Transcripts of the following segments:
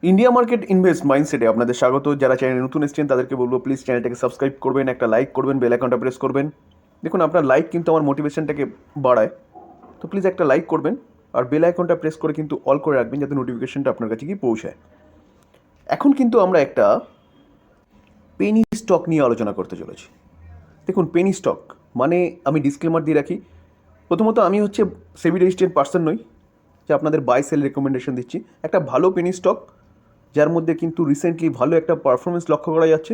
India market invest মাইন্ডসেটে আপনাদের স্বাগত। যারা চ্যানেলে নতুন এসেছেন তাদেরকে বলবো প্লিজ চ্যানেলটাকে সাবস্ক্রাইব করবেন, একটা লাইক করবেন, বেল আইকনটা প্রেস করবেন। দেখুন আপনার লাইক কিন্তু আমার মোটিভেশনটাকে বাড়ায়, তো প্লিজ একটা লাইক করবেন আর বেল আইকনটা প্রেস করে কিন্তু অল করে রাখবেন যাতে নোটিফিকেশনটা আপনার কাছে গিয়ে পৌঁছায়। এখন কিন্তু আমরা একটা পেনি স্টক নিয়ে আলোচনা করতে চলেছি। দেখুন পেনি স্টক মানে আমি ডিসক্লেমার দিয়ে রাখি, প্রথমত আমি হচ্ছে সেবি রেজিস্ট্রেড পার্সন নই যে আপনাদের বাই সেল রেকমেন্ডেশন দিচ্ছি। একটা ভালো পেনি স্টক যার মধ্যে কিন্তু রিসেন্টলি ভালো একটা পারফরমেন্স লক্ষ্য করা যাচ্ছে,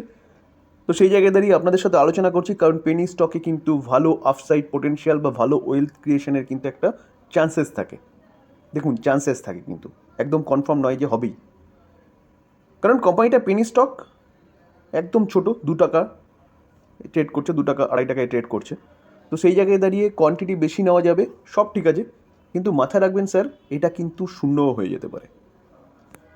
তো সেই জায়গায় দাঁড়িয়ে আপনাদের সাথে আলোচনা করছি, কারণ পেনি স্টকে কিন্তু ভালো আপসাইড পোটেনশিয়াল বা ভালো ওয়েলথ ক্রিয়েশনের কিন্তু একটা চান্সেস থাকে। দেখুন চান্সেস থাকে, কিন্তু একদম কনফার্ম নয় যে হবেই, কারণ কোম্পানিটা পেনি স্টক একদম ছোট, 2 টাকা ট্রেড করছে, 2 টাকা 2.5 টাকায় ট্রেড করছে। তো সেই জায়গায় দাঁড়িয়ে কোয়ান্টিটি বেশি নেওয়া যাবে, সব ঠিক আছে, কিন্তু মাথায় রাখবেন স্যার এটা কিন্তু শূন্যও হয়ে যেতে পারে।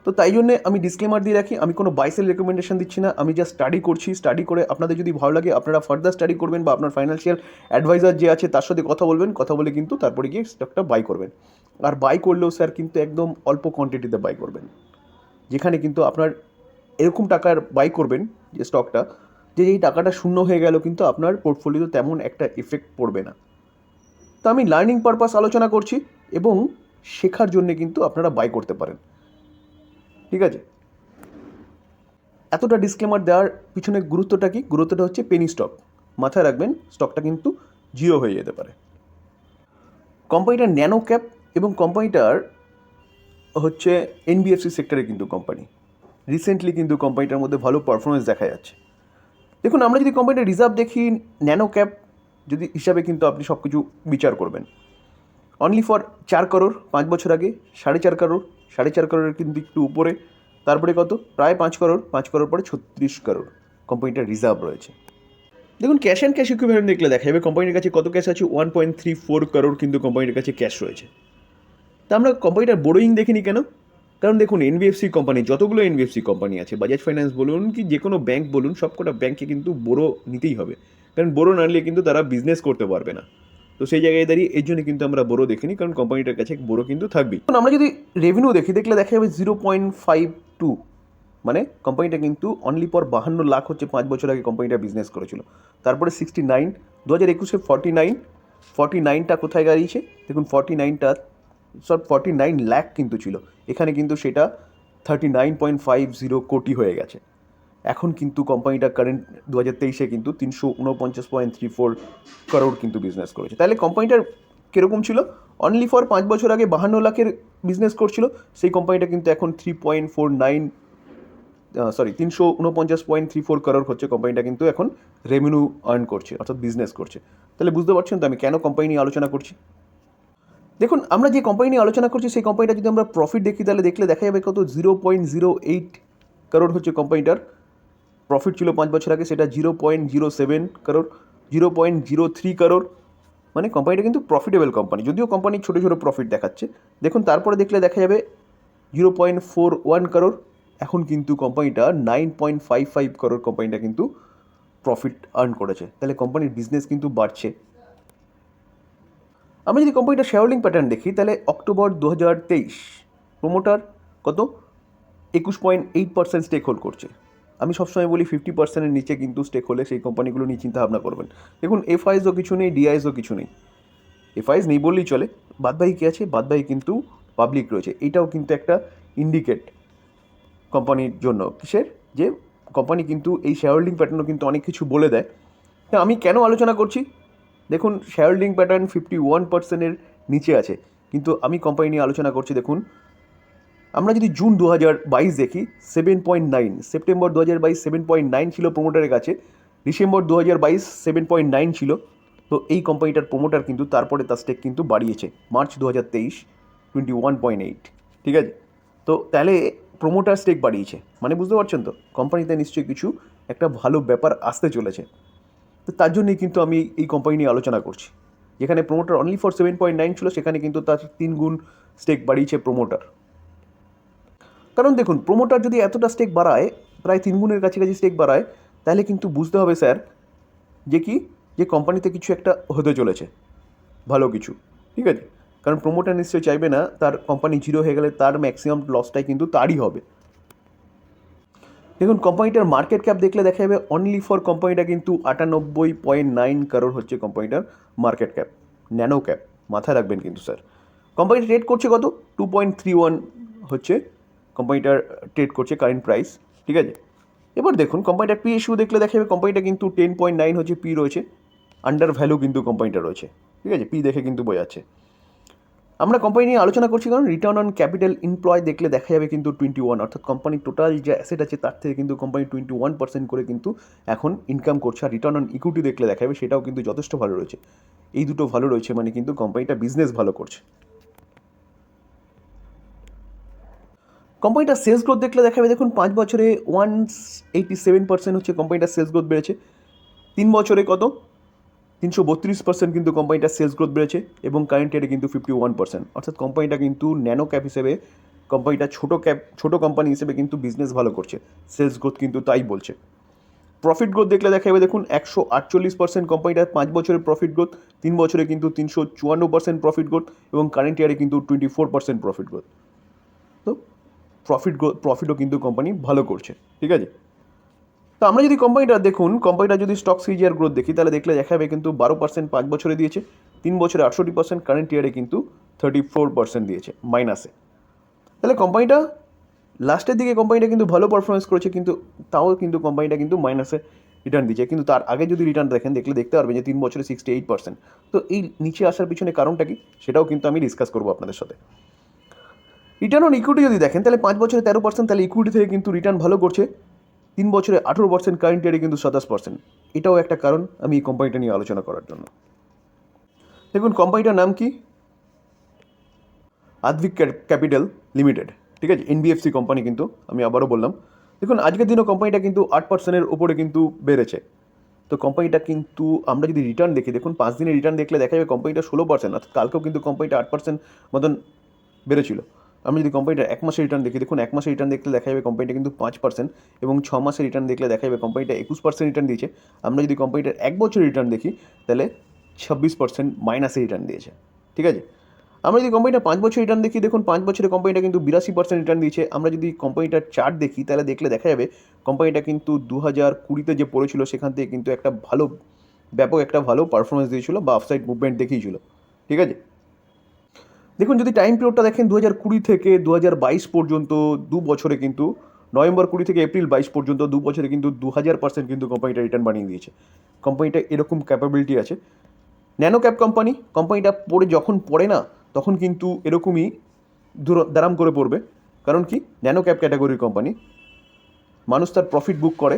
তো তাই জন্যে আমি ডিসক্লেমার দিয়ে রাখি, আমি কোনো বাইসেল রেকমেন্ডেশন দিচ্ছি না, আমি জাস্ট স্টাডি করছি। স্টাডি করে আপনাদের যদি ভালো লাগে আপনারা ফার্দার স্টাডি করবেন বা আপনার ফাইন্যান্সিয়াল অ্যাডভাইজার যে আছে তার সাথে কথা বলবেন, কথা বলে কিন্তু তারপরে গিয়ে স্টকটা বাই করবেন। আর বাই করলেও স্যার কিন্তু একদম অল্প কোয়ান্টিটিতে বাই করবেন, যেখানে কিন্তু আপনার এরকম টাকার বাই করবেন যে স্টকটা, যে এই টাকাটা শূন্য হয়ে গেল কিন্তু আপনার পোর্টফোলিওতে তেমন একটা এফেক্ট পড়বে না। তো আমি লার্নিং পারপাস আলোচনা করছি এবং শেখার জন্যে কিন্তু আপনারা বাই করতে পারেন, ঠিক আছে। এতটা ডিসক্লেমার দেওয়ার পিছনে গুরুত্বটা কি? গুরুত্বটা হচ্ছে পেনি স্টক, মাথায় রাখবেন স্টকটা কিন্তু জিরো হয়ে যেতে পারে। কোম্পানিটার ন্যানো ক্যাপ এবং কোম্পানিটার হচ্ছে এনবিএফসি সেক্টরে কিন্তু কোম্পানি, রিসেন্টলি কিন্তু কোম্পানিটার মধ্যে ভালো পারফরমেন্স দেখা যাচ্ছে। দেখুন আমরা যদি কোম্পানিটার রিজার্ভ দেখি, ন্যানো ক্যাপ যদি হিসাবে কিন্তু আপনি সব কিছু বিচার করবেন, অনলি ফর 4 করোড় 5 বছর আগে, 4.5 করোড়, 4.5 করোড়ের কিন্তু একটু উপরে, তারপরে কত প্রায় 5 করোড়, 5 করোড় পরে 36 করোড় কোম্পানিটার রিজার্ভ রয়েছে। দেখুন ক্যাশ অ্যান্ড ক্যাশ ইকুইভ্যালেন্ট দেখলে দেখা যাবে কোম্পানির কাছে কত ক্যাশ আছে, 1.34 করোড় কিন্তু কোম্পানির কাছে ক্যাশ রয়েছে। তা আমরা কোম্পানিটার বোরোয়িং দেখিনি কেন? কারণ দেখুন এনবিএফসি কোম্পানি, যতগুলো এনবিএফসি কোম্পানি আছে, বাজাজ ফাইন্যান্স বলুন কি যে কোনো ব্যাংক বলুন, সবকটা ব্যাংকে কিন্তু বোরো নিতেই হবে, কারণ বোরো না নিলে কিন্তু তারা বিজনেস করতে পারবে না। তো সেই জায়গায় দাঁড়িয়ে এই জন্য কিন্তু আমরা বোরো দেখিনি, কারণ কোম্পানিটার কাছে বোরো কিন্তু থাকবেই। এখন আমরা যদি রেভিনিউ দেখি, দেখলে দেখা যাবে 0.52, মানে কোম্পানিটা কিন্তু অনলি পর 52 লাখ হচ্ছে 5 বছর আগে কোম্পানিটা বিজনেস করেছিল। তারপরে 69, 2021-এ 49, 49টা কোথায় দাঁড়িয়েছে দেখুন, 49টা 49 লাখ কিন্তু ছিল, এখানে কিন্তু সেটা 39.50 কোটি হয়ে গেছে। এখন কিন্তু কোম্পানিটা কারেন্ট 2023-এ কিন্তু 349.34 করোড় কিন্তু বিজনেস করেছে। তাহলে কোম্পানিটার কীরকম ছিল? অনলি ফর 5 বছর আগে 52 লাখের বিজনেস করছিল, সেই কোম্পানিটা কিন্তু এখন 349.34 করোড় হচ্ছে কোম্পানিটা কিন্তু এখন রেভিনিউ আর্ন করছে, অর্থাৎ বিজনেস করছে। তাহলে বুঝতে পারছেন তো আমি কেন কোম্পানি নিয়ে আলোচনা করছি। দেখুন আমরা যে কোম্পানি নিয়ে আলোচনা করছি সেই কোম্পানিটা যদি আমরা প্রফিট দেখি, তাহলে দেখলে দেখা যাবে কত 0.08 করোড় হচ্ছে কোম্পানিটার প্রফিট ছিল 5 বছর আগে, সেটা 0.07 করোড়, 0.03 করোড়, মানে কোম্পানিটা কিন্তু প্রফিটেবল কোম্পানি, যদিও কোম্পানি ছোটো ছোটো প্রফিট দেখাচ্ছে। দেখুন তারপরে দেখলে দেখা যাবে 0.41 করোড়, এখন কিন্তু কোম্পানিটা 9.55 করোড় কোম্পানিটা কিন্তু প্রফিট আর্ন করেছে। তাহলে কোম্পানির বিজনেস কিন্তু বাড়ছে। আমরা যদি কোম্পানিটার শেয়ার হোল্ডিং প্যাটার্ন দেখি, তাহলে অক্টোবর 2023 প্রোমোটার কত 21.8% স্টেক হোল্ড করছে। আমি সবসময় বলি 50%-এর নিচে কিন্তু স্টেক হলে সেই কোম্পানিগুলো নিয়ে চিন্তা ভাবনা করবেন। দেখুন এফআইএসও কিছু নেই, ডিআইএসও কিছু নেই, এফআইএস নেই বললেই চলে, বাদবাকি কী আছে, বাদবাকি কিন্তু পাবলিক রয়েছে। এটাও কিন্তু একটা ইন্ডিকেট কোম্পানির জন্য, কিসের, যে কোম্পানি কিন্তু এই শেয়ার হোল্ডিং প্যাটার্নও কিন্তু অনেক কিছু বলে দেয়। হ্যাঁ আমি কেন আলোচনা করছি, দেখুন শেয়ার হোল্ডিং প্যাটার্ন 51%-এর নিচে আছে, কিন্তু আমি কোম্পানি নিয়ে আলোচনা করছি। দেখুন আমরা যদি জুন 2022 দেখি 7.9, সেপ্টেম্বর 2022 7.9 ছিল প্রোমোটারের কাছে, ডিসেম্বর 2022 7.9 ছিল। তো এই কোম্পানিটার প্রোমোটার কিন্তু তারপরে তার স্টেক কিন্তু বাড়িয়েছে মার্চ 2023 21.8, ঠিক আছে। তো তাহলে প্রোমোটার স্টেক বাড়িয়েছে মানে বুঝতে পারছেন তো কোম্পানিতে নিশ্চয়ই কিছু একটা ভালো ব্যাপার আসতে চলেছে। তো তার জন্যই কিন্তু আমি এই কোম্পানি নিয়ে আলোচনা করছি, যেখানে প্রোমোটার অনলি ফর 7.9 ছিল, সেখানে কিন্তু তার 3 গুণ স্টেক বাড়িয়েছে প্রোমোটার। কারণ দেখুন প্রোমোটার যদি এতটা স্টেক বাড়ায়, প্রায় 3 গুণের কাছাকাছি স্টেক বাড়ায়, তাহলে কিন্তু বুঝতে হবে স্যার যে কি, যে কোম্পানিতে কিছু একটা হতে চলেছে ভালো কিছু, ঠিক আছে। কারণ প্রোমোটার নিশ্চয়ই চাইবে না তার কোম্পানি জিরো হয়ে গেলে তার ম্যাক্সিমাম লসটাই কিন্তু তারই হবে। দেখুন কোম্পানিটার মার্কেট ক্যাপ দেখলে দেখা যাবে অনলি ফর কোম্পানিটা কিন্তু 98.9 কারোর হচ্ছে কোম্পানিটার মার্কেট ক্যাপ, ন্যানো ক্যাপ, মাথায় রাখবেন কিন্তু স্যার। কোম্পানিটা ট্রেড করছে কত? 2.31 হচ্ছে কোম্পানিটার ট্রেড করছে কারেন্ট প্রাইস, ঠিক আছে। এবার দেখুন কোম্পানিটার পি ইস্যু দেখলে দেখা যাবে কোম্পানিটা কিন্তু 10.9 হচ্ছে পি রয়েছে, আন্ডার ভ্যালু কিন্তু কোম্পানিটা রয়েছে, ঠিক আছে, পি দেখে কিন্তু বোঝাচ্ছে। আমরা কোম্পানি নিয়ে আলোচনা করছি কারণ রিটার্ন অন ক্যাপিটাল এমপ্লয় দেখলে দেখা যাবে কিন্তু 21, অর্থাৎ কোম্পানির টোটাল যে অ্যাসেট আছে তার থেকে কিন্তু কোম্পানি 21% করে কিন্তু এখন ইনকাম করছে। আর রিটার্ন অন ইকুইটি দেখলে দেখা যাবে সেটাও কিন্তু যথেষ্ট ভালো রয়েছে। এই দুটো ভালো রয়েছে মানে কিন্তু কোম্পানিটা বিজনেস ভালো করছে। কোম্পানিটার সেলস গ্রোথ দেখলে দেখা যাবে দেখুন 5 বছরে 187% হচ্ছে কোম্পানিটার সেলস গ্রোথ বেড়েছে। 3 বছরে কত? 332% কিন্তু কোম্পানিটার সেলস গ্রোথ বেড়েছে এবং কারেন্ট ইয়ারে কিন্তু 51%, অর্থাৎ কোম্পানিটা কিন্তু ন্যানো ক্যাপ হিসেবে, কোম্পানিটা ছোটো কোম্পানি হিসেবে কিন্তু বিজনেস ভালো করছে, সেলস গ্রোথ কিন্তু তাই বলছে। প্রফিট গ্রোথ দেখলে দেখা যাবে দেখুন 148% কোম্পানিটার 5 বছরের প্রফিট গ্রোথ, 3 বছরে কিন্তু 354% প্রফিট গ্রোথ এবং কারেন্ট ইয়ারে কিন্তু 24% প্রফিট গ্রোথ। তো প্রফিটও কিন্তু কোম্পানি ভালো করছে, ঠিক আছে। তো আমরা যদি কোম্পানিটা দেখুন, কোম্পানিটা যদি স্টক সিজিআর গ্রোথ দেখি তাহলে দেখলে দেখা যাবে কিন্তু 12% 5 বছরে দিয়েছে, 3 বছরে 68%, কারেন্ট ইয়ারে কিন্তু 34% দিয়েছে মাইনাসে। তাহলে কোম্পানিটা লাস্টের দিকে কোম্পানিটা কিন্তু ভালো পারফরমেন্স করেছে, কিন্তু তাও কিন্তু কোম্পানিটা কিন্তু মাইনাসে রিটার্ন দিচ্ছে। কিন্তু তার আগে যদি রিটার্ন দেখেন দেখতে পারবেন যে 3 বছরে 68%। তো এই নিচে আসার পিছনে কারণটা কি সেটাও কিন্তু আমি ডিসকাস করবো আপনাদের সাথে। রিটার্ন অন ইকুইটি যদি দেখেন তাহলে 5 বছরে 13%, তাহলে ইকুইটি থেকে কিন্তু রিটার্ন ভালো করছে। 3 বছরে 18%, কারেন্ট ইয়ারে কিন্তু 27%। এটাও একটা কারণ আমি এই কোম্পানিটা নিয়ে আলোচনা করার জন্য। দেখুন কোম্পানিটার নাম কি? আদ্ভিক ক্যাপিটাল লিমিটেড, ঠিক আছে, এনবিএফসি কোম্পানি কিন্তু আমি আবারও বললাম। দেখুন আজকের দিনও কোম্পানিটা কিন্তু 8%-এর উপরে কিন্তু বেড়েছে। তো কোম্পানিটা কিন্তু আমরা যদি রিটার্ন দেখি, দেখুন 5 দিনের রিটার্ন দেখলে দেখা যাবে কোম্পানিটা 16%, অর্থাৎ কালকেও কিন্তু কোম্পানিটা 8% মতন বেড়েছিল। আমি যদি কোম্পানিটার 1 মাসের রিটার্ন দেখি, দেখুন 1 মাসের রিটার্ন দেখলে দেখা যাবে কোম্পানিটা কিন্তু 5% এবং 6 মাসের রিটার্ন দেখলে দেখা যাবে কোম্পানিটা 21% রিটার্ন দিয়েছে। আমরা যদি কোম্পানিটার 1 বছরের রিটার্ন দেখি তাহলে 26% মাইনাসে রিটার্ন দিয়েছে, ঠিক আছে। আমরা যদি কোম্পানিটা 5 বছর রিটার্ন দেখি, দেখুন 5 বছরে কোম্পানিটা কিন্তু 82% রিটার্ন দিয়েছে। আমরা যদি কোম্পানিটার চার্ট দেখি তাহলে দেখলে দেখা যাবে কোম্পানিটা কিন্তু 2020-তে যে পড়েছিল সেখান থেকে কিন্তু একটা ব্যাপক একটা ভালো পারফরমেন্স দিয়েছিল বা আপসাইড মুভমেন্ট দেখিয়েছিল, ঠিক আছে। দেখুন যদি টাইম পিরিয়ডটা দেখেন 2020 থেকে 2022 পর্যন্ত 2 বছরে কিন্তু, নভেম্বর 20 থেকে এপ্রিল 22 পর্যন্ত 2 বছরে কিন্তু 2000% কিন্তু কোম্পানিটা রিটার্ন বানিয়ে দিয়েছে। কোম্পানিটা এরকম ক্যাপাবিলিটি আছে। ন্যানো ক্যাপ কোম্পানিটা যখন পড়ে না তখন কিন্তু এরকমই দারাম করে পড়বে। কারণ কি? ন্যানো ক্যাপ ক্যাটাগরির কোম্পানি, মানুষ তার প্রফিট বুক করে,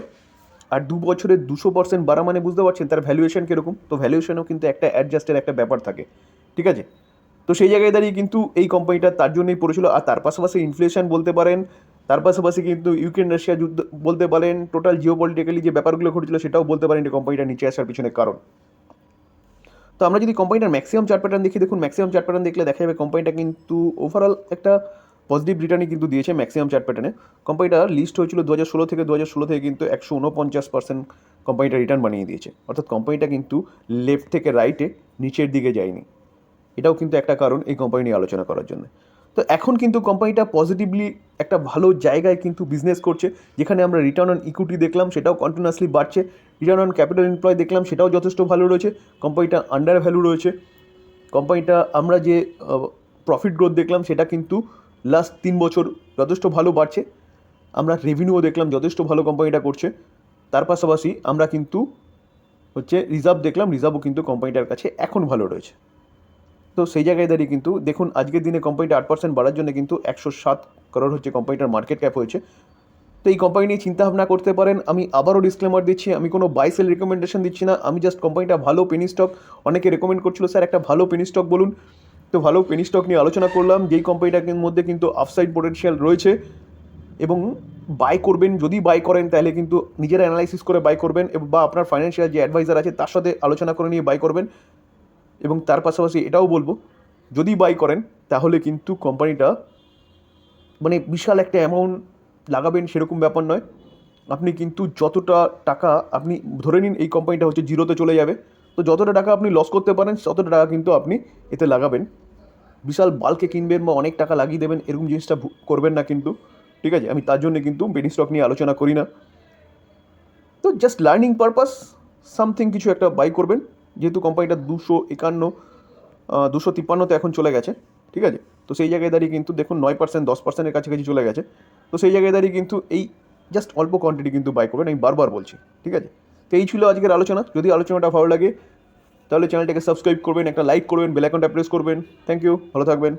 আর 2 বছরে 200% বাড়া মানে বুঝতে পারছেন তার ভ্যালুয়েশন কীরকম। তো ভ্যালুয়েশনও কিন্তু একটা অ্যাডজাস্টের একটা ব্যাপার থাকে, ঠিক আছে। তো সেই জায়গায় দাঁড়িয়ে কিন্তু এই কোম্পানিটা তার জন্যই পড়েছিল। আর তার পাশাপাশি ইনফ্লেশন বলতে পারেন, তার পাশাপাশি কিন্তু ইউক্রেন রাশিয়া যুদ্ধ বলতে পারেন, টোটাল জিওপলিটিক্যালি যে ব্যাপারগুলো ঘটেছিল সেটাও বলতে পারেন এই কোম্পানিটা নিচে আসার পিছনে কারণ। তো আমরা যদি কোম্পানিটার ম্যাক্সিমাম চার্ট প্যাটার্ন দেখি, দেখুন ম্যাক্সিমাম চার্ট প্যাটার্ন দেখলে দেখা যাবে কোম্পানিটা কিন্তু ওভারঅল একটা পজিটিভ রিটার্নই কিন্তু দিয়েছে ম্যাক্সিমাম চার্ট প্যাটার্নে। কোম্পানিটা লিস্ট হয়েছিল 2016 থেকে কিন্তু 149% কোম্পানিটা রিটার্ন বানিয়ে দিয়েছে, অর্থাৎ কোম্পানিটা কিন্তু লেফট থেকে রাইটে নিচের দিকে যায়নি। এটাও কিন্তু একটা কারণ এই কোম্পানি নিয়ে আলোচনা করার জন্য। তো এখন কিন্তু কোম্পানিটা পজিটিভলি একটা ভালো জায়গায় কিন্তু বিজনেস করছে, যেখানে আমরা রিটার্ন অন ইকুইটি দেখলাম সেটাও কন্টিনিউয়াসলি বাড়ছে, রিটার্ন অন ক্যাপিটাল এমপ্লয় দেখলাম সেটাও যথেষ্ট ভালো রয়েছে, কোম্পানিটা আন্ডার ভ্যালু রয়েছে, কোম্পানিটা আমরা যে প্রফিট গ্রোথ দেখলাম সেটা কিন্তু লাস্ট 3 বছর যথেষ্ট ভালো বাড়ছে, আমরা রেভিনিউও দেখলাম যথেষ্ট ভালো কোম্পানিটা করছে। তার পাশাপাশি আমরা কিন্তু রিজার্ভ দেখলাম, রিজার্ভও কিন্তু কোম্পানিটার কাছে এখন ভালো রয়েছে। তো সেই জায়গায় দাঁড়িয়ে কিন্তু দেখুন আজকের দিনে কোম্পানিটা 8% বাড়ার জন্য কিন্তু 107 করোড় হচ্ছে কোম্পানিটার মার্কেট ক্যাপ হয়েছে। তো এই কোম্পানি নিয়ে চিন্তাভাবনা করতে পারেন। আমি আবারও ডিসক্লেমার দিচ্ছি, আমি কোনো বাই সেল রিকমেন্ডেশন দিচ্ছি না, আমি জাস্ট কোম্পানিটা ভালো পেনি স্টক, অনেকে রেকমেন্ড করছিল স্যার একটা ভালো পেনি স্টক বলুন, তো ভালো পেনি স্টক নিয়ে আলোচনা করলাম, যেই কোম্পানিটার মধ্যে কিন্তু আপসাইড পোটেনশিয়াল রয়েছে এবং বাই করবেন। যদি বাই করেন তাহলে কিন্তু নিজেরা অ্যানালাইসিস করে বাই করবেন বা আপনার ফাইন্যান্সিয়াল যে অ্যাডভাইজার আছে তার সাথে আলোচনা করে নিয়ে বাই করবেন। এবং তার পাশাপাশি এটাও বলবো, যদি বাই করেন তাহলে কিন্তু কোম্পানিটা মানে বিশাল একটা অ্যামাউন্ট লাগাবেন সেরকম ব্যাপার নয়। আপনি কিন্তু যতটা টাকা আপনি ধরে নিন এই কোম্পানিটা হচ্ছে জিরোতে চলে যাবে, তো যতটা টাকা আপনি লস করতে পারেন ততটা টাকা কিন্তু আপনি এতে লাগাবেন। বিশাল বাল্কে কিনবেন বা অনেক টাকা লাগিয়ে দেবেন এরকম জিনিসটা করবেন না কিন্তু। ঠিক আছে, আমি তার জন্য কিন্তু পেনি স্টক নিয়ে আলোচনা করি না। তো জাস্ট লার্নিং পারপাস সামথিং কিছু একটা বাই করবেন, যেহেতু কোম্পানিটা 253তে এখন চলে গেছে, ঠিক আছে। তো সেই জায়গায় দাঁড়িয়ে কিন্তু দেখুন 9%, 10%-এর কাছাকাছি চলে গেছে। তো সেই জায়গায় দাঁড়িয়ে কিন্তু এই জাস্ট অল্প কোয়ান্টিটি কিন্তু বাই করবেন, আমি বারবার বলছি, ঠিক আছে। তো এই ছিল আজকের আলোচনা। যদি আলোচনাটা ভালো লাগে তাহলে চ্যানেলটাকে সাবস্ক্রাইব করবেন, একটা লাইক করবেন, বেল আইকনটা প্রেস করবেন। থ্যাংক ইউ, ভালো থাকবেন।